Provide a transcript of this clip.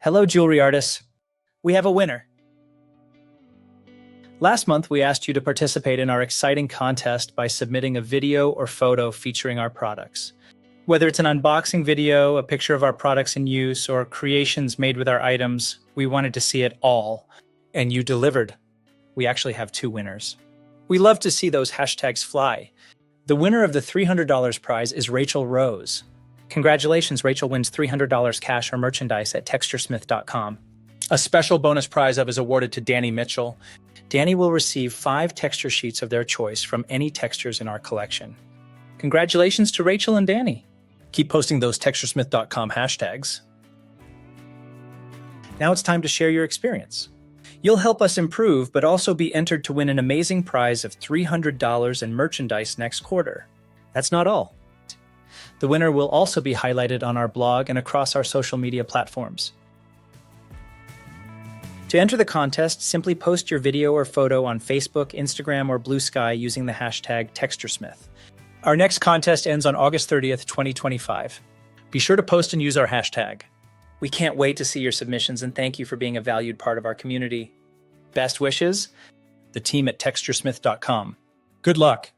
Hello, jewelry artists. We have a winner. Last month, we asked you to participate in our exciting contest by submitting a video or photo featuring our products. Whether it's an unboxing video, a picture of our products in use, or creations made with our items, we wanted to see it all. And you delivered. We actually have 2 winners. We love to see those hashtags fly. The winner of the $300 prize is Rachel Rose. Congratulations, Rachel wins $300 cash or merchandise at TextureSmith.com. A special bonus prize is awarded to Danny Mitchell. Danny will receive 5 texture sheets of their choice from any textures in our collection. Congratulations to Rachel and Danny. Keep posting those TextureSmith.com hashtags. Now it's time to share your experience. You'll help us improve, but also be entered to win an amazing prize of $300 in merchandise next quarter. That's not all. The winner will also be highlighted on our blog and across our social media platforms. To enter the contest, simply post your video or photo on Facebook, Instagram, or Blue Sky using the hashtag TextureSmith. Our next contest ends on August 30th, 2025. Be sure to post and use our hashtag. We can't wait to see your submissions and thank you for being a valued part of our community. Best wishes, the team at TextureSmith.com. Good luck.